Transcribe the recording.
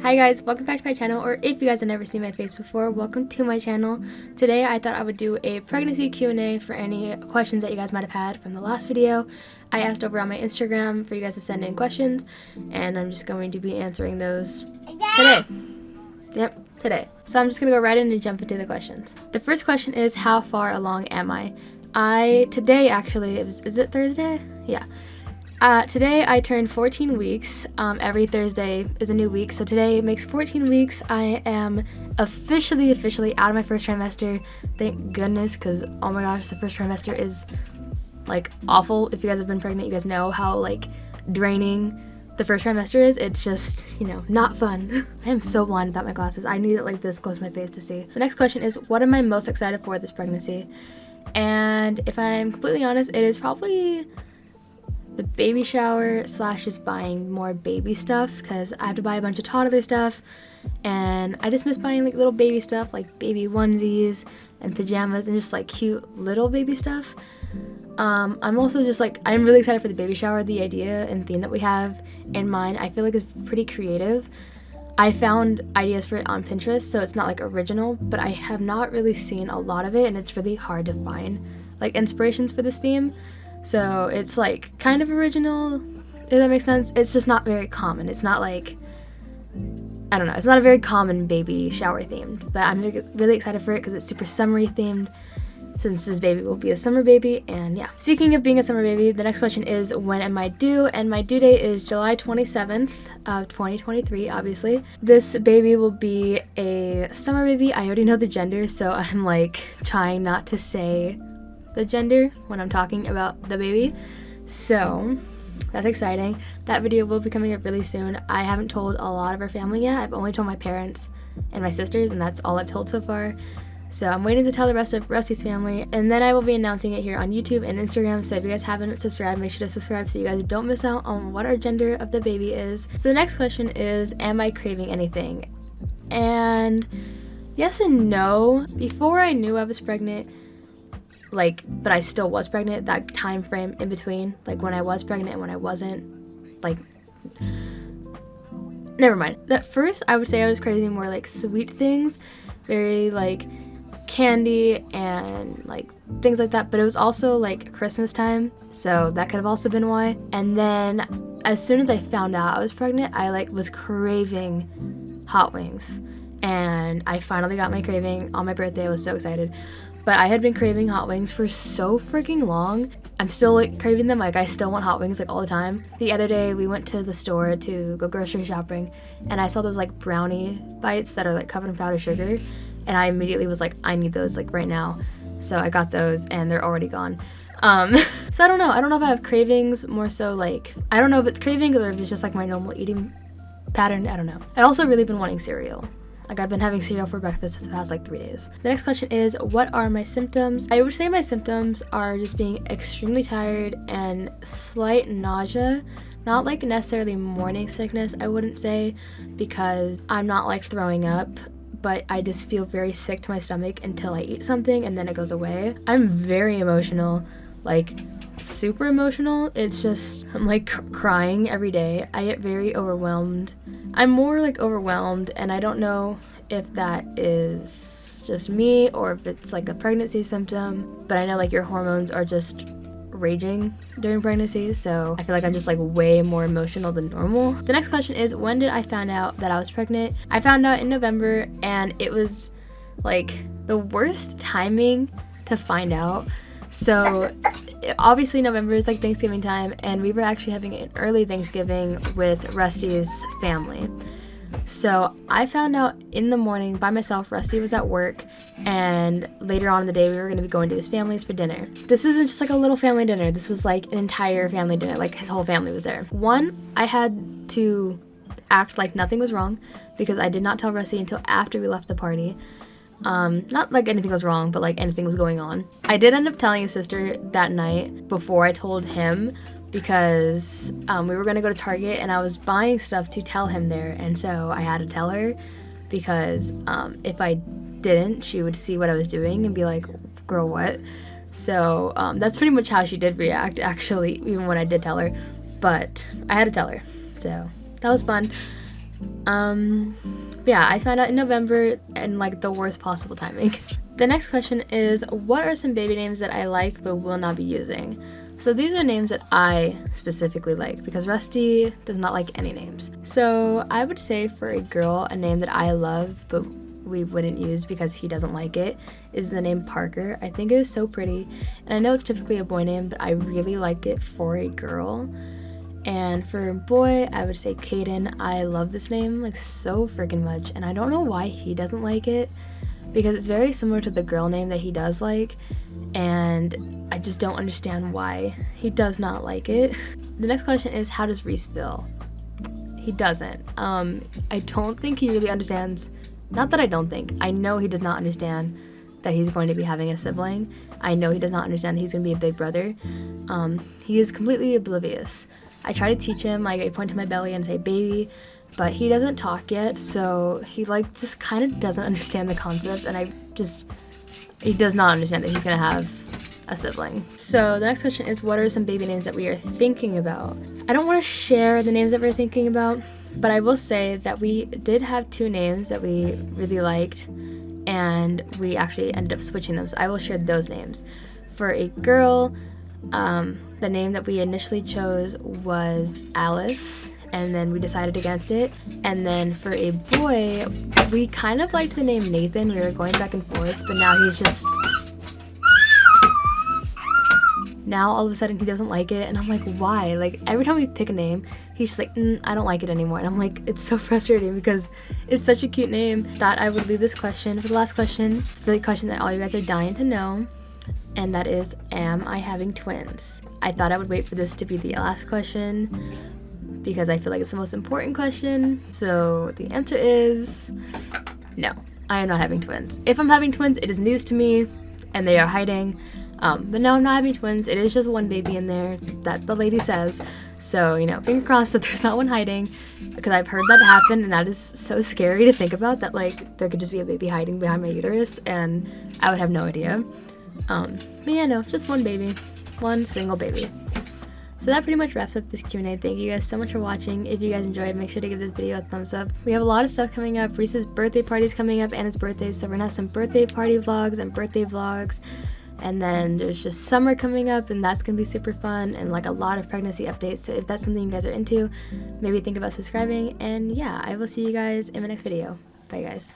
Hi guys, welcome back to my channel, or if you guys have never seen my face before, welcome to my channel. Today I thought I would do a pregnancy Q&A for any questions that you guys might have had from the last video. I asked over on my Instagram for you guys to send in questions, and I'm just going to be answering those today. Yep, today. So I'm just going to go right in and jump into the questions. The first question is, how far along am I? Today actually, is it Thursday? Yeah. Today I turned 14 weeks. Every Thursday is a new week, so today makes 14 weeks. I am officially out of my first trimester. Thank goodness, because oh my gosh, the first trimester is like awful. If you guys have been pregnant, you guys know how like draining the first trimester is. It's just, not fun. I am so blind without my glasses. I need it like this close to my face to see. The next question is, what am I most excited for this pregnancy? And if I'm completely honest, it is probably the baby shower / just buying more baby stuff, because I have to buy a bunch of toddler stuff and I just miss buying like little baby stuff like baby onesies and pajamas and just like cute little baby stuff. I'm also just like, I'm really excited for the baby shower. The idea and theme that we have in mind, I feel like is pretty creative. I found ideas for it on Pinterest, so it's not like original, but I have not really seen a lot of it, and it's really hard to find like inspirations for this theme. So it's like kind of original, if that makes sense. It's just not very common. It's not like, I don't know, it's not a very common baby shower themed, but I'm really excited for it because it's super summery themed, since this baby will be a summer baby. And yeah, speaking of being a summer baby, the next question is, when am I due? And my due date is July 27th of 2023, obviously. This baby will be a summer baby. I already know the gender, so I'm like trying not to say the gender when I'm talking about the baby, so that's exciting. That video will be coming up really soon. I haven't told a lot of our family yet. I've only told my parents and my sisters, and that's all I've told so far. So I'm waiting to tell the rest of Rusty's family, and then I will be announcing it here on YouTube and Instagram. So if you guys haven't subscribed, make sure to subscribe so you guys don't miss out on what our gender of the baby is. So the next question is, am I craving anything? And yes and no. Before I knew I was pregnant, but I still was pregnant, that time frame in between, like when I was pregnant and when I wasn't, never mind. At first, I would say I was craving more like sweet things, very like candy and like things like that, but it was also like Christmas time, so that could have also been why. And then as soon as I found out I was pregnant, I was craving hot wings, and I finally got my craving on my birthday. I was so excited. But I had been craving hot wings for so freaking long. I'm still craving them. I still want hot wings all the time. The other day we went to the store to go grocery shopping, and I saw those brownie bites that are covered in powdered sugar, and I immediately was like, I need those right now. So I got those, and they're already gone. So I don't know if I have cravings, more so I don't know if it's cravings or if it's just my normal eating pattern. I don't know. I also really been wanting cereal. I've been having cereal for breakfast for the past 3 days. The next question is, what are my symptoms? I would say my symptoms are just being extremely tired and slight nausea. Not necessarily morning sickness, I wouldn't say, because I'm not throwing up, but I just feel very sick to my stomach until I eat something, and then it goes away. I'm very emotional, super emotional. It's just, I'm crying every day. I get very overwhelmed. I'm more overwhelmed, and I don't know if that is just me or if it's a pregnancy symptom, but I know your hormones are just raging during pregnancy, so I feel I'm just way more emotional than normal. The next question is, when did I find out that I was pregnant? I found out in November, and it was the worst timing to find out. So obviously November is Thanksgiving time, and we were actually having an early Thanksgiving with Rusty's family. So I found out in the morning by myself. Rusty was at work, and later on in the day we were going to be going to his family's for dinner. This isn't just a little family dinner. This was an entire family dinner. His whole family was there. One, I had to act like nothing was wrong because I did not tell Rusty until after we left the party. Not anything was wrong, but anything was going on. I did end up telling his sister that night before I told him, because we were gonna go to Target, and I was buying stuff to tell him there, and so I had to tell her, because if I didn't, she would see what I was doing and be like, girl, what? So that's pretty much how she did react, actually, even when I did tell her, but I had to tell her, so that was fun. Yeah, I found out in November and like the worst possible timing. The next question is, what are some baby names that I like but will not be using? So these are names that I specifically like because Rusty does not like any names. So I would say for a girl, a name that I love but we wouldn't use because he doesn't like it is the name Parker. I think it is so pretty, and I know it's typically a boy name, but I really like it for a girl. And for a boy, I would say Caden. I love this name like so freaking much, and I don't know why he doesn't like it because it's very similar to the girl name that he does like, and I just don't understand why he does not like it. The next question is, how does Reese feel? He doesn't. I don't think he really understands. Not that I don't think. I know he does not understand that he's going to be having a sibling. I know he does not understand that he's going to be a big brother. He is completely oblivious. I try to teach him, like I point to my belly and say baby, but he doesn't talk yet, so he like just kind of doesn't understand the concept, and he does not understand that he's going to have a sibling. So the next question is, what are some baby names that we are thinking about? I don't want to share the names that we're thinking about, but I will say that we did have 2 names that we really liked, and we actually ended up switching them, so I will share those names. For a girl, the name that we initially chose was Alice, and then we decided against it. And then for a boy, we kind of liked the name Nathan. We were going back and forth, but now all of a sudden he doesn't like it, and I'm like, why? Like every time we pick a name, he's just like, I don't like it anymore. And I'm like, it's so frustrating because it's such a cute name. That I would leave this question for the last question, the question that all you guys are dying to know, and that is, am I having twins? I thought I would wait for this to be the last question because I feel like it's the most important question. So the answer is no, I am not having twins. If I'm having twins, it is news to me and they are hiding. But no, I'm not having twins. It is just one baby in there that the lady says. So, finger crossed that there's not one hiding, because I've heard that happen, and that is so scary to think about, that like there could just be a baby hiding behind my uterus and I would have no idea. But yeah, no, just one baby. One single baby. So that pretty much wraps up this Q&A. Thank you guys so much for watching. If you guys enjoyed, make sure to give this video a thumbs up. We have a lot of stuff coming up. Reese's birthday party is coming up, and his birthday, so we're gonna have some birthday party vlogs and birthday vlogs. And then there's just summer coming up, and that's gonna be super fun, and like a lot of pregnancy updates. So if that's something you guys are into, maybe think about subscribing. And yeah, I will see you guys in my next video. Bye guys.